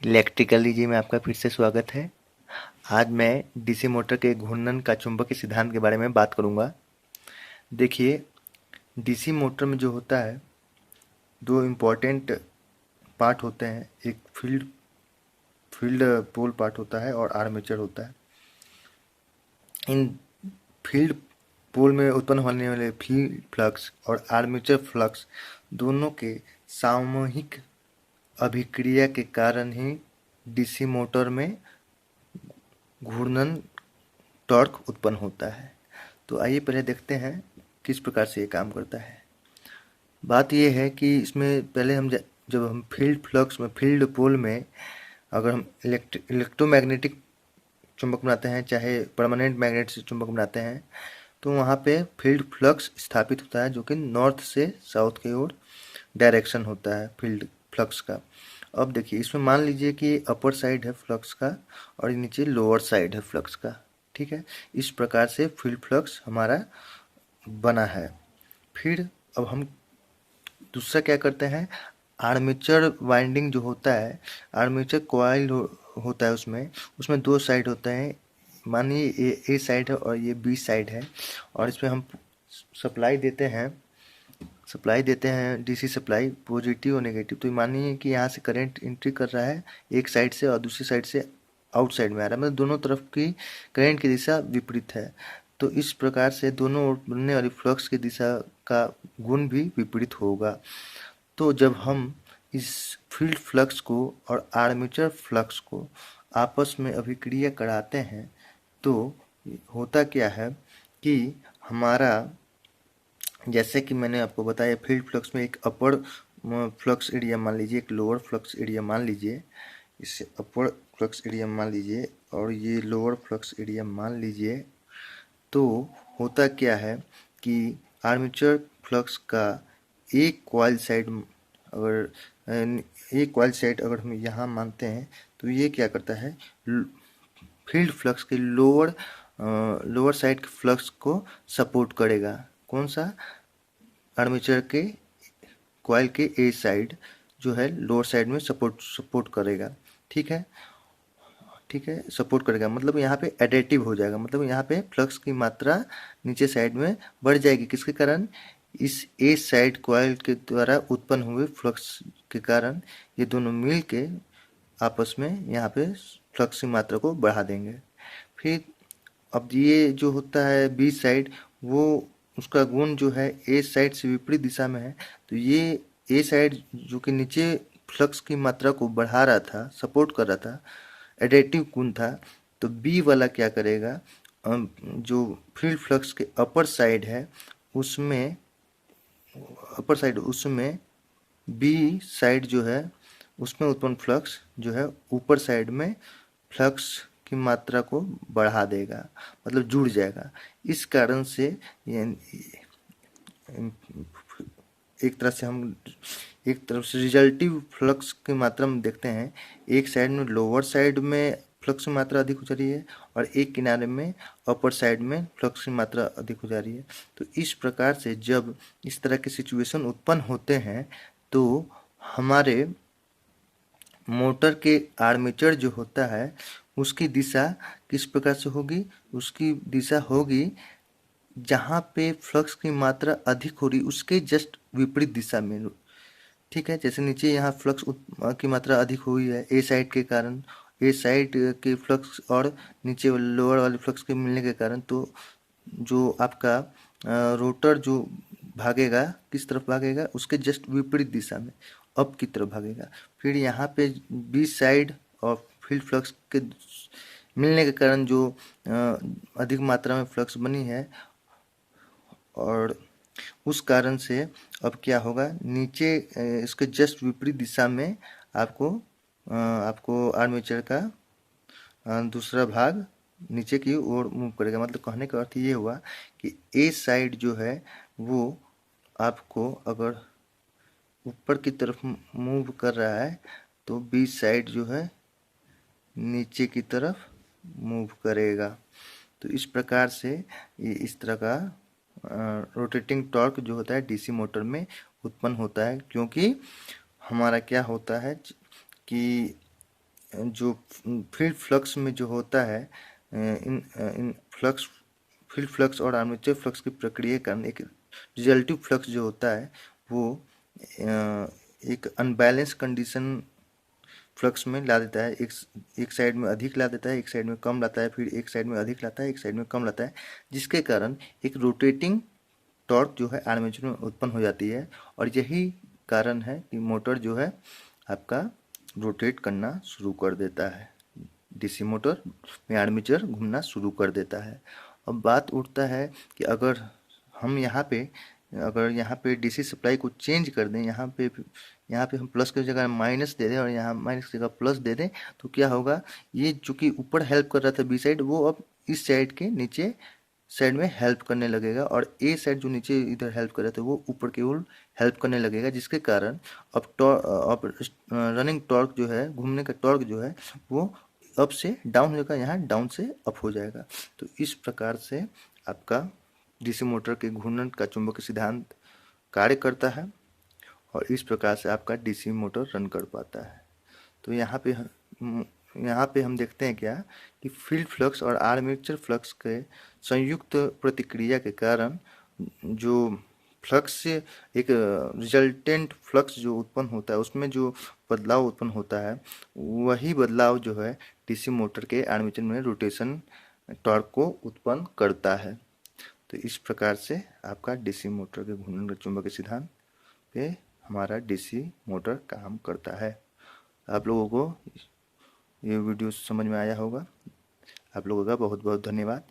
Electrical जी में आपका फिर से स्वागत है। आज मैं डीसी मोटर के घूर्णन का चुंबकीय सिद्धांत के बारे में बात करूंगा। देखिए, डीसी मोटर में जो होता है दो इम्पोर्टेंट पार्ट होते हैं। एक फील्ड पोल पार्ट होता है और आर्मेचर होता है। इन फील्ड पोल में उत्पन्न होने वाले फील्ड फ्लक्स और आर्मेचर फ्लक्स दोनों के सामूहिक अभिक्रिया के कारण ही डीसी मोटर में घूर्णन टॉर्क उत्पन्न होता है। तो आइए पहले देखते हैं किस प्रकार से ये काम करता है। बात ये है कि इसमें पहले जब हम फील्ड फ्लक्स में फील्ड पोल में अगर हम इलेक्ट्रोमैग्नेटिक चुंबक बनाते हैं, चाहे परमानेंट मैग्नेट से चुंबक बनाते हैं, तो वहाँ पे फील्ड फ्लक्स स्थापित होता है जो कि नॉर्थ से साउथ की ओर डायरेक्शन होता है फील्ड फ्लक्स का। अब देखिए, इसमें मान लीजिए कि अपर साइड है फ्लक्स का और नीचे लोअर साइड है फ्लक्स का। ठीक है, इस प्रकार से फील्ड फ्लक्स हमारा बना है। फिर अब हम दूसरा क्या करते हैं, आर्मेचर वाइंडिंग जो होता है, आर्मेचर कॉइल होता है, उसमें दो साइड होते हैं। मानिए ए साइड है और ये बी साइड है, और इसमें हम सप्लाई देते हैं डीसी सप्लाई, पॉजिटिव और नेगेटिव। तो मानिए कि यहाँ से करंट एंट्री कर रहा है एक साइड से और दूसरी साइड से आउटसाइड में आ रहा है, मतलब दोनों तरफ की करंट की दिशा विपरीत है। तो इस प्रकार से दोनों ओर बनने वाली फ्लक्स की दिशा का गुण भी विपरीत होगा। तो जब हम इस फील्ड फ्लक्स को और आर्मेचर फ्लक्स को आपस में अभिक्रिया कराते हैं तो होता क्या है कि हमारा, जैसे कि मैंने आपको बताया, फील्ड फ्लक्स में एक अपर फ्लक्स एरिया मान लीजिए, एक लोअर फ्लक्स एरिया मान लीजिए। इसे अपर फ्लक्स एरिया मान लीजिए और ये लोअर फ्लक्स एरिया मान लीजिए। तो होता क्या है कि आर्मेचर फ्लक्स का एक कॉइल साइड अगर हम यहाँ मानते हैं तो ये क्या करता है, फील्ड फ्लक्स के लोअर साइड के फ्लक्स को सपोर्ट करेगा। कौन सा, आर्मेचर के कॉइल के ए साइड जो है लोअर साइड में सपोर्ट करेगा। ठीक है, सपोर्ट करेगा, मतलब यहाँ पे एडिटिव हो जाएगा, मतलब यहाँ पे फ्लक्स की मात्रा नीचे साइड में बढ़ जाएगी। किसके कारण, इस ए साइड कॉइल के द्वारा उत्पन्न हुए फ्लक्स के कारण ये दोनों मिल के आपस में यहाँ पे फ्लक्स की मात्रा को बढ़ा देंगे। फिर अब ये जो होता है बी साइड, वो उसका गुण जो है ए साइड से विपरीत दिशा में है। तो ये ए साइड जो कि नीचे फ्लक्स की मात्रा को बढ़ा रहा था, सपोर्ट कर रहा था, एडिटिव गुण था। तो बी वाला क्या करेगा, जो फील्ड फ्लक्स के अपर साइड है उसमें बी साइड जो है उसमें उत्पन्न फ्लक्स जो है ऊपर साइड में फ्लक्स की मात्रा को बढ़ा देगा, मतलब जुड़ जाएगा। इस कारण से एक तरफ से रिजल्टिव फ्लक्स की मात्रा में देखते हैं, एक साइड में लोअर साइड में फ्लक्स की मात्रा अधिक हो जा रही है और एक किनारे में अपर साइड में फ्लक्स की मात्रा अधिक हो जा रही है। तो इस प्रकार से जब इस तरह के सिचुएशन उत्पन्न होते हैं तो हमारे मोटर के आर्मेचर जो होता है उसकी दिशा किस प्रकार से होगी, उसकी दिशा होगी जहाँ पे फ्लक्स की मात्रा अधिक हो रही उसके जस्ट विपरीत दिशा में। ठीक है, जैसे नीचे यहाँ फ्लक्स की मात्रा अधिक हुई है ए साइड के कारण, ए साइड के फ्लक्स और नीचे लोअर वाले फ्लक्स के मिलने के कारण, तो जो आपका रोटर जो भागेगा किस तरफ भागेगा, उसके जस्ट विपरीत दिशा में अप की तरफ भागेगा। फिर यहाँ पे बी साइड और फील्ड फ्लक्स के मिलने के कारण जो अधिक मात्रा में फ्लक्स बनी है, और उस कारण से अब क्या होगा, नीचे इसके जस्ट विपरीत दिशा में आपको आर्मेचर का दूसरा भाग नीचे की ओर मूव करेगा। मतलब कहने का अर्थ ये हुआ कि ए साइड जो है वो आपको अगर ऊपर की तरफ मूव कर रहा है तो बी साइड जो है नीचे की तरफ मूव करेगा। तो इस प्रकार से ये इस तरह का रोटेटिंग टॉर्क जो होता है डीसी मोटर में उत्पन्न होता है, क्योंकि हमारा क्या होता है कि जो फील्ड फ्लक्स में जो होता है, इन फ्लक्स, फील्ड फ्लक्स और आर्मेचर फ्लक्स की प्रक्रिया के कारण एक रिजल्टिव फ्लक्स जो होता है वो एक अनबैलेंस कंडीशन फ्लक्स में ला देता है। एक साइड में अधिक ला देता है, एक साइड में कम लाता है, फिर एक साइड में अधिक लाता है, एक साइड में कम लाता है, जिसके कारण एक रोटेटिंग टॉर्क जो है आर्मेचर में उत्पन्न हो जाती है। और यही कारण है कि मोटर जो है आपका रोटेट करना शुरू कर देता है, डीसी मोटर में आर्मेचर घूमना शुरू कर देता है। अब बात उठता है कि अगर हम यहाँ पे डीसी सप्लाई को चेंज कर दें, यहाँ पे हम प्लस की जगह माइनस दे दें और यहाँ माइनस की जगह प्लस दे दें, तो क्या होगा, ये जो कि ऊपर हेल्प कर रहा था बी साइड, वो अब इस साइड के नीचे साइड में हेल्प करने लगेगा, और ए साइड जो नीचे इधर हेल्प कर रहा था वो ऊपर की ओर हेल्प करने लगेगा, जिसके कारण अब रनिंग टॉर्क जो है, घूमने का टॉर्क जो है वो अप से डाउन हो जाएगा, यहाँ डाउन से अप हो जाएगा। तो इस प्रकार से आपका डीसी मोटर के घूर्णन का चुंबकीय सिद्धांत कार्य करता है, और इस प्रकार से आपका डीसी मोटर रन कर पाता है। तो यहाँ पे हम देखते हैं क्या कि फील्ड फ्लक्स और आर्मेचर फ्लक्स के संयुक्त प्रतिक्रिया के कारण जो फ्लक्स से एक रिजल्टेंट फ्लक्स जो उत्पन्न होता है, उसमें जो बदलाव उत्पन्न होता है, वही बदलाव जो है डीसी मोटर के आर्मेचर में रोटेशन टॉर्क को उत्पन्न करता है। तो इस प्रकार से आपका डीसी मोटर के घूर्णन का चुंबकीय सिद्धांत पे हमारा डीसी मोटर काम करता है। आप लोगों को ये वीडियो समझ में आया होगा। आप लोगों का बहुत बहुत धन्यवाद।